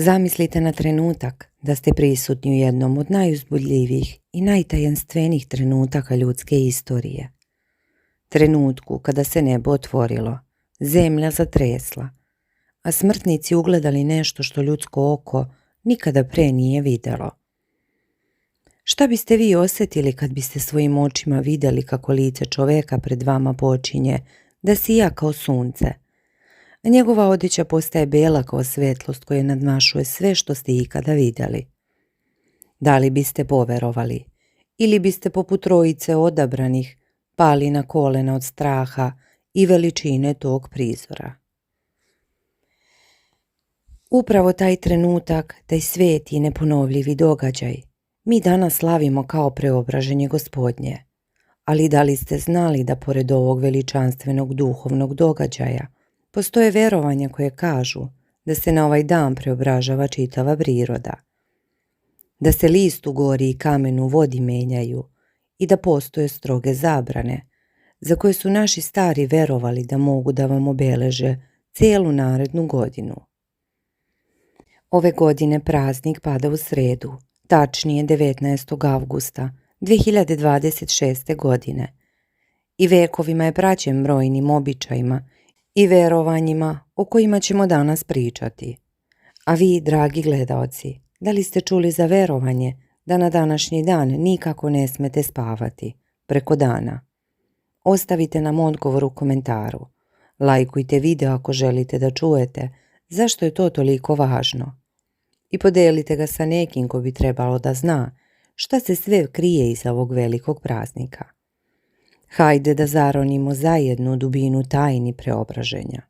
Zamislite na trenutak da ste prisutni u jednom od najuzbudljivijih i najtajanstvenijih trenutaka ljudske istorije. Trenutku kada se nebo otvorilo, zemlja zatresla, a smrtnici ugledali nešto što ljudsko oko nikada pre nije vidjelo. Šta biste vi osjetili kad biste svojim očima vidjeli kako lice čoveka pred vama počinje da sija kao sunce, a njegova odjeća postaje bela kao svetlost koja nadmašuje sve što ste ikada vidjeli? Da li biste poverovali ili biste poput trojice odabranih pali na kolena od straha i veličine tog prizora? Upravo taj trenutak, taj sveti i neponovljivi događaj, mi danas slavimo kao preobraženje Gospodnje. Ali da li ste znali da pored ovog veličanstvenog duhovnog događaja postoje verovanja koje kažu da se na ovaj dan preobražava čitava priroda, da se list u gori i kamen u vodi menjaju i da postoje stroge zabrane za koje su naši stari verovali da mogu da vam obeleže cijelu narednu godinu. Ove godine praznik pada u sredu, tačnije 19. avgusta 2026. godine, i vekovima je praćen brojnim običajima i verovanjima o kojima ćemo danas pričati. A vi, dragi gledaoci, da li ste čuli za verovanje da na današnji dan nikako ne smete spavati preko dana? Ostavite nam odgovor u komentaru. Lajkujte video ako želite da čujete zašto je to toliko važno. I podelite ga sa nekim ko bi trebalo da zna šta se sve krije iza ovog velikog praznika. Hajde da zaronimo zajedno dubinu tajni preobraženja.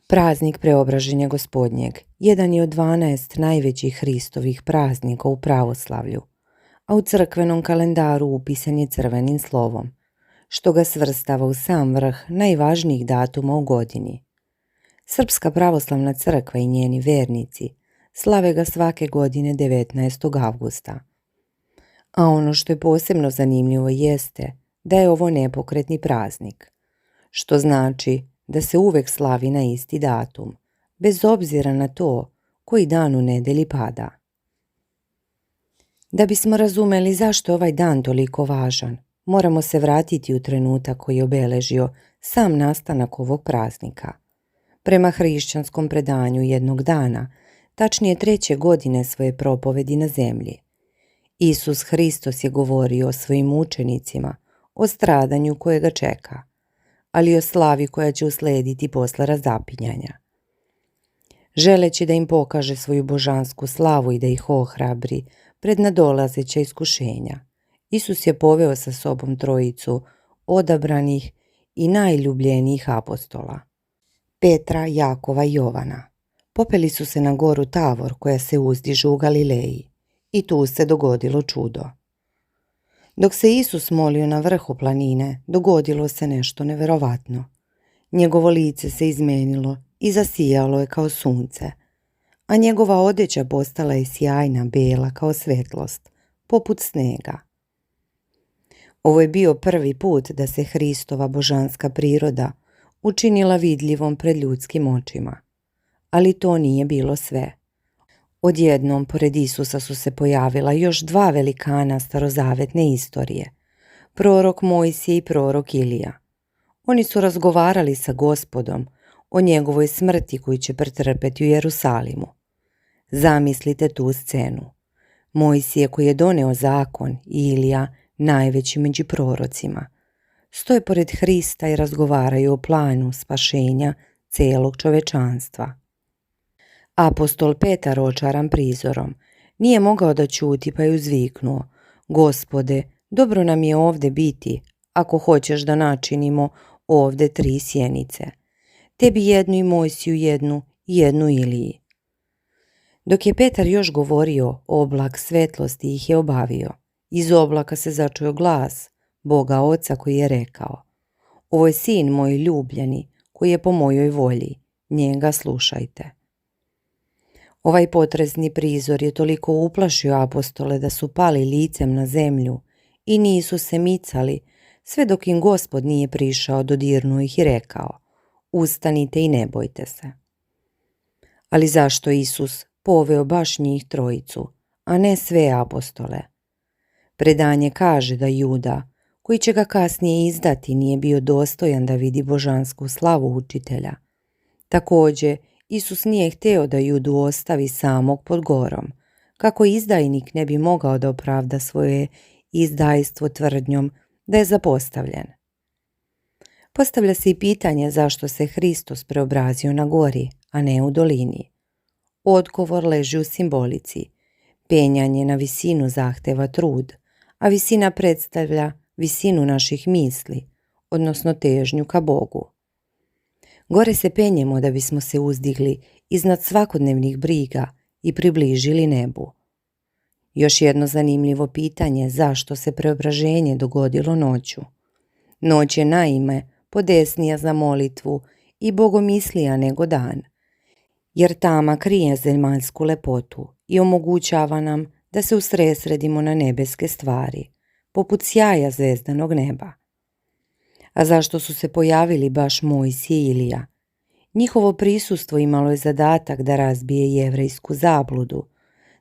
Praznik preobraženja Gospodnjeg jedan je od 12 najvećih Hristovih praznika u pravoslavlju, a u crkvenom kalendaru upisan je crvenim slovom, što ga svrstava u sam vrh najvažnijih datuma u godini. Srpska pravoslavna crkva i njeni vernici slave ga svake godine 19. avgusta. A ono što je posebno zanimljivo jeste da je ovo nepokretni praznik, što znači da se uvek slavi na isti datum, bez obzira na to koji dan u nedelji pada. Da bismo razumeli zašto je ovaj dan toliko važan, moramo se vratiti u trenutak koji je obeležio sam nastanak ovog praznika. Prema hrišćanskom predanju jednog dana, tačnije 3. godine svoje propovedi na zemlji, Isus Hristos je govorio o svojim učenicima, o stradanju koje ga čeka, ali i o slavi koja će uslediti posle razapinjanja. Želeći da im pokaže svoju božansku slavu i da ih ohrabri pred nadolazeća iskušenja, Isus je poveo sa sobom trojicu odabranih i najljubljenijih apostola, Petra, Jakova i Jovana. Popeli su se na goru Tavor koja se uzdiže u Galileji i tu se dogodilo čudo. Dok se Isus molio na vrhu planine, dogodilo se nešto neverovatno. Njegovo lice se izmenilo i zasijalo je kao sunce, a njegova odeća postala je sjajna, bela kao svetlost, poput snega. Ovo je bio prvi put da se Hristova božanska priroda učinila vidljivom pred ljudskim očima. Ali to nije bilo sve. Odjednom pored Isusa su se pojavila još 2 velikana starozavetne istorije, prorok Mojsije i prorok Ilija. Oni su razgovarali sa Gospodom o njegovoj smrti koju će pretrpeti u Jerusalimu. Zamislite tu scenu. Mojsije koji je doneo zakon i Ilija, najveći među prorocima, stoje pored Hrista i razgovaraju o planu spašenja celog čovečanstva. Apostol Petar, očaran prizorom, nije mogao da ćuti pa je uzviknuo: Gospode, dobro nam je ovde biti, ako hoćeš da načinimo ovde 3 sjenice. Tebi jednu i Mojsiju jednu i jednu Iliji. Dok je Petar još govorio, oblak svetlosti ih je obavio. Iz oblaka se začuo glas Boga Oca koji je rekao: Ovo je sin moj ljubljeni, koji je po mojoj volji, njega slušajte. Ovaj potresni prizor je toliko uplašio apostole da su pali licem na zemlju i nisu se micali, sve dok im Gospod nije prišao, dodirnuo ih i rekao: Ustanite i ne bojte se. Ali zašto Isus poveo baš njih trojicu, a ne sve apostole? Predanje kaže da Juda, koji će ga kasnije izdati, nije bio dostojan da vidi božansku slavu učitelja. Također, Isus nije htio da Judu ostavi samog pod gorom, kako izdajnik ne bi mogao da opravda svoje izdajstvo tvrdnjom da je zapostavljen. Postavlja se i pitanje zašto se Hristos preobrazio na gori, a ne u dolini. Odgovor leži u simbolici. Penjanje na visinu zahteva trud, a visina predstavlja visinu naših misli, odnosno težnju ka Bogu. Gore se penjemo da bismo se uzdigli iznad svakodnevnih briga i približili nebu. Još jedno zanimljivo pitanje zašto se preobraženje dogodilo noću. Noć je naime podesnija za molitvu i bogomislija nego dan, jer tama krije zemaljsku lepotu i omogućava nam da se usredsredimo na nebeske stvari, poput sjaja zvezdanog neba. A zašto su se pojavili baš Mojsije i Ilija? Njihovo prisustvo imalo je zadatak da razbije jevrejsku zabludu,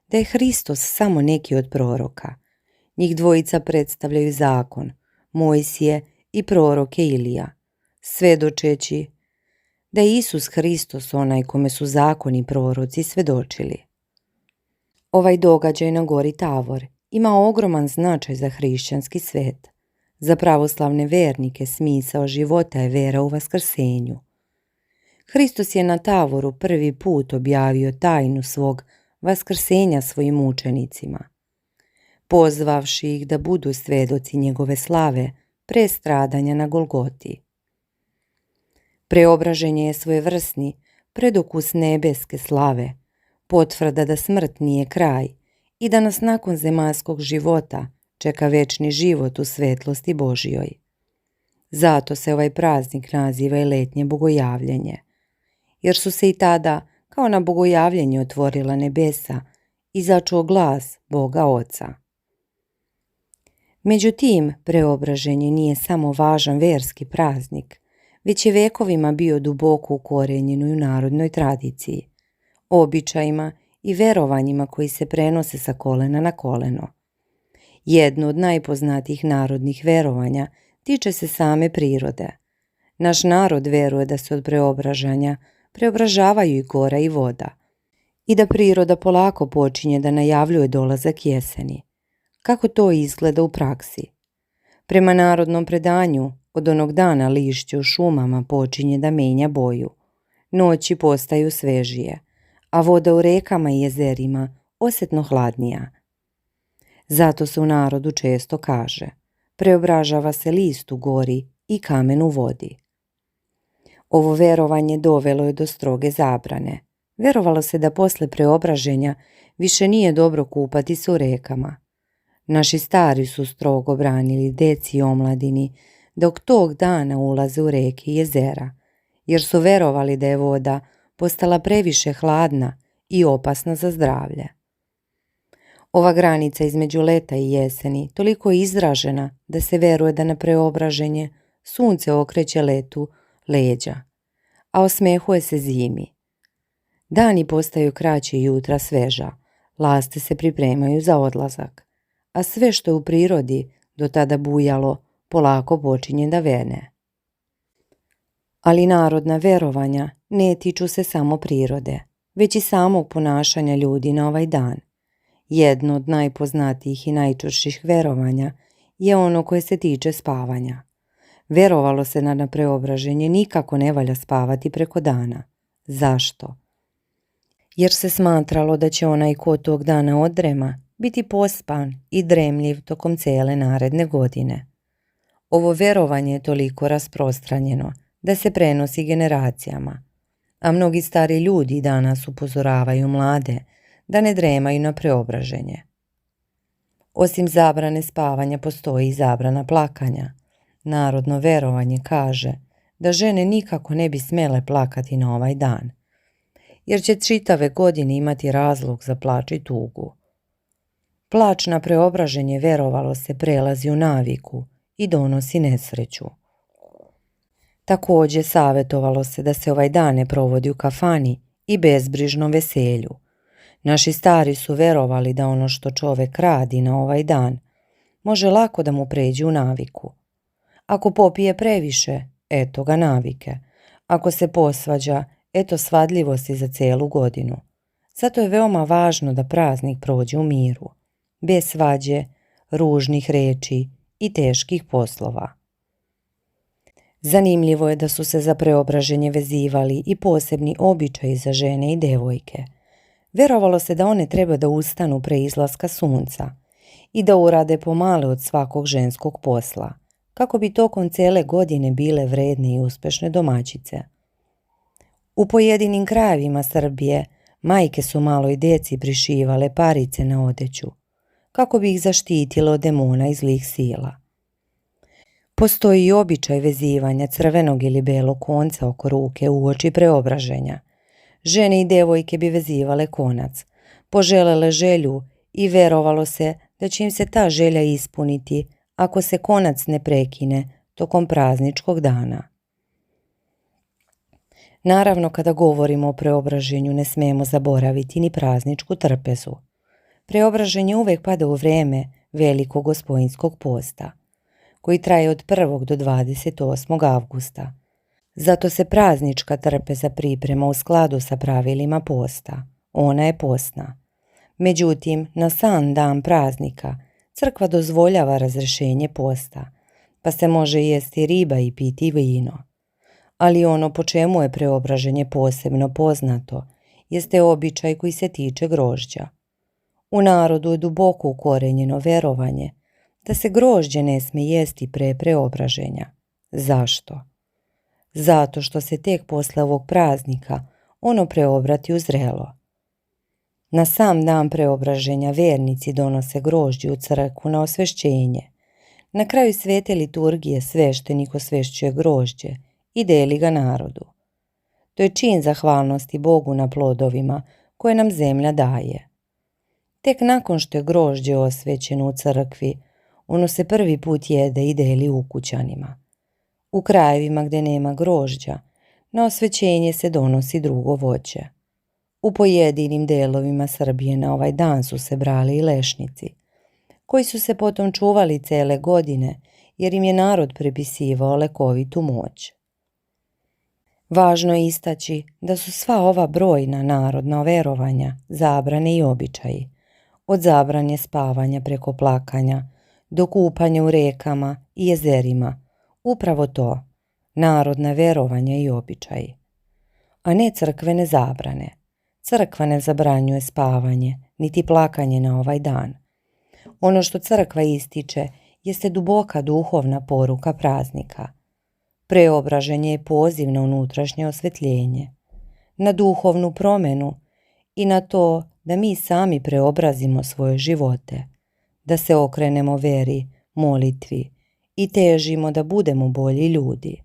da je Hristos samo neki od proroka. Njih dvojica predstavljaju zakon, Mojsije i proroke Ilija, svedočeći da je Isus Hristos onaj kome su zakoni proroci svedočili. Ovaj događaj na gori Tavor ima ogroman značaj za hrišćanski svet. Za pravoslavne vernike smisao života je vera u vaskrsenju. Hristos je na Tavoru prvi put objavio tajnu svog vaskrsenja svojim učenicima, pozvavši ih da budu svedoci njegove slave pre stradanja na Golgoti. Preobraženje je svojevrsni predokus nebeske slave, potvrda da smrt nije kraj i da nas nakon zemaljskog života čeka večni život u svetlosti Božjoj. Zato se ovaj praznik naziva i letnje bogojavljenje, jer su se i tada kao na bogojavljenje otvorila nebesa i začuo glas Boga Oca. Međutim, preobraženje nije samo važan verski praznik, već je vekovima bio duboko ukorenjen u narodnoj tradiciji, običajima i verovanjima koji se prenose sa kolena na koleno. Jedno od najpoznatijih narodnih verovanja tiče se same prirode. Naš narod veruje da se od preobražanja preobražavaju i gora i voda i da priroda polako počinje da najavljuje dolazak jeseni. Kako to izgleda u praksi? Prema narodnom predanju, od onog dana lišće u šumama počinje da menja boju, noći postaju svežije, a voda u rekama i jezerima osjetno hladnija. Zato se u narodu često kaže: preobražava se list u gori i kamen u vodi. Ovo verovanje dovelo je do stroge zabrane. Verovalo se da posle preobraženja više nije dobro kupati se u rekama. Naši stari su strogo branili deci i omladini dok tog dana ulaze u reke i jezera, jer su verovali da je voda postala previše hladna i opasna za zdravlje. Ova granica između leta i jeseni toliko je izražena da se veruje da na preobraženje sunce okreće letu leđa, a osmehuje se zimi. Dani postaju kraći i jutra sveža, laste se pripremaju za odlazak, a sve što je u prirodi do tada bujalo polako počinje da vene. Ali narodna verovanja ne tiču se samo prirode, već i samog ponašanja ljudi na ovaj dan. Jedno od najpoznatijih i najčvršćih verovanja je ono koje se tiče spavanja. Verovalo se da na preobraženje nikako ne valja spavati preko dana. Zašto? Jer se smatralo da će onaj ko tog dana odrema biti pospan i dremljiv tokom cele naredne godine. Ovo verovanje je toliko rasprostranjeno da se prenosi generacijama, a mnogi stari ljudi danas upozoravaju mlade da ne dremaju na preobraženje. Osim zabrane spavanja postoji i zabrana plakanja. Narodno verovanje kaže da žene nikako ne bi smjele plakati na ovaj dan, jer će čitave godine imati razlog za plač i tugu. Plač na preobraženje, verovalo se, prelazi u naviku i donosi nesreću. Također savjetovalo se da se ovaj dan ne provodi u kafani i bezbrižnom veselju. Naši stari su verovali da ono što čovek radi na ovaj dan može lako da mu pređe u naviku. Ako popije previše, eto ga navike. Ako se posvađa, eto svadljivosti za celu godinu. Zato je veoma važno da praznik prođe u miru, bez svađe, ružnih reči i teških poslova. Zanimljivo je da su se za preobraženje vezivali i posebni običaji za žene i devojke. Verovalo se da one treba da ustanu pre izlaska sunca i da urade pomale od svakog ženskog posla, kako bi tokom cele godine bile vredne i uspešne domaćice. U pojedinim krajevima Srbije majke su maloj deci prišivale parice na odeću, kako bi ih zaštitile od demona i zlih sila. Postoji i običaj vezivanja crvenog ili belog konca oko ruke uoči preobraženja. Žene i devojke bi vezivale konac, poželele želju i verovalo se da će im se ta želja ispuniti ako se konac ne prekine tokom prazničkog dana. Naravno, kada govorimo o preobraženju ne smemo zaboraviti ni prazničku trpezu. Preobraženje uvek pada u vreme velikog Gospojinskog posta, koji traje od 1. do 28. avgusta. Zato se praznička trpeza priprema u skladu sa pravilima posta. Ona je postna. Međutim, na sam dan praznika crkva dozvoljava razrešenje posta, pa se može jesti riba i piti vino. Ali ono po čemu je preobraženje posebno poznato jeste običaj koji se tiče grožđa. U narodu je duboko ukorenjeno verovanje da se grožđe ne sme jesti pre preobraženja. Zašto? Zato što se tek posle ovog praznika ono preobrati u zrelo. Na sam dan preobraženja vernici donose grožđe u crkvu na osvešćenje. Na kraju svete liturgije sveštenik osvešćuje grožđe i deli ga narodu. To je čin zahvalnosti Bogu na plodovima koje nam zemlja daje. Tek nakon što je grožđe osvećeno u crkvi, ono se prvi put jede i deli ukućanima. U krajevima gdje nema grožđa, na osvećenje se donosi drugo voće. U pojedinim delovima Srbije na ovaj dan su se brali i lešnici, koji su se potom čuvali cele godine jer im je narod pripisivao lekovitu moć. Važno je istaći da su sva ova brojna narodna verovanja, zabrane i običaji, od zabranje spavanja preko plakanja do kupanja u rekama i jezerima, upravo to, narodna verovanja i običaji, a ne crkvene zabrane. Crkva ne zabranjuje spavanje, niti plakanje na ovaj dan. Ono što crkva ističe jeste duboka duhovna poruka praznika. Preobraženje je poziv na unutrašnje osvetljenje, na duhovnu promenu i na to da mi sami preobrazimo svoje živote, da se okrenemo veri, molitvi i težimo da budemo bolji ljudi.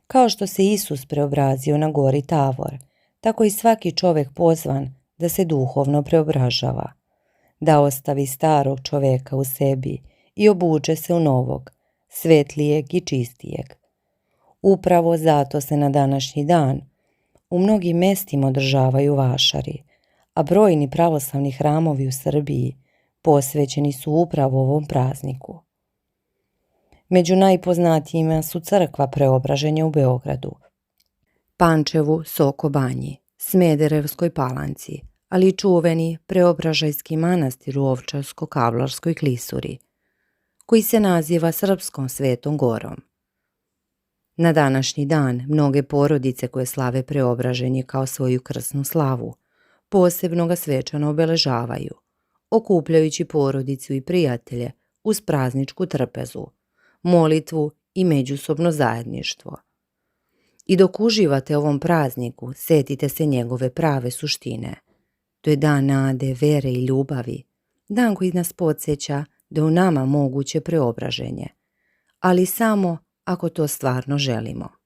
Kao što se Isus preobrazio na gori Tavor, tako i svaki čovjek pozvan da se duhovno preobražava, da ostavi starog čovjeka u sebi i obuče se u novog, svetlijeg i čistijeg. Upravo zato se na današnji dan u mnogim mestima održavaju vašari, a brojni pravoslavni hramovi u Srbiji posvećeni su upravo ovom prazniku. Među najpoznatijima su crkva Preobraženja u Beogradu, Pančevu, Soko Banji, Smederevskoj Palanci, ali i čuveni Preobražajski manastir u Ovčarsko-Kablarskoj klisuri, koji se naziva Srpskom Svetom Gorom. Na današnji dan mnoge porodice koje slave preobraženje kao svoju krsnu slavu posebno ga svečano obeležavaju, okupljajući porodicu i prijatelje uz prazničku trpezu, molitvu i međusobno zajedništvo. I dok uživate ovom prazniku, setite se njegove prave suštine. To je dan nade, vere i ljubavi, dan koji nas podsjeća da u nama moguće preobraženje, ali samo ako to stvarno želimo.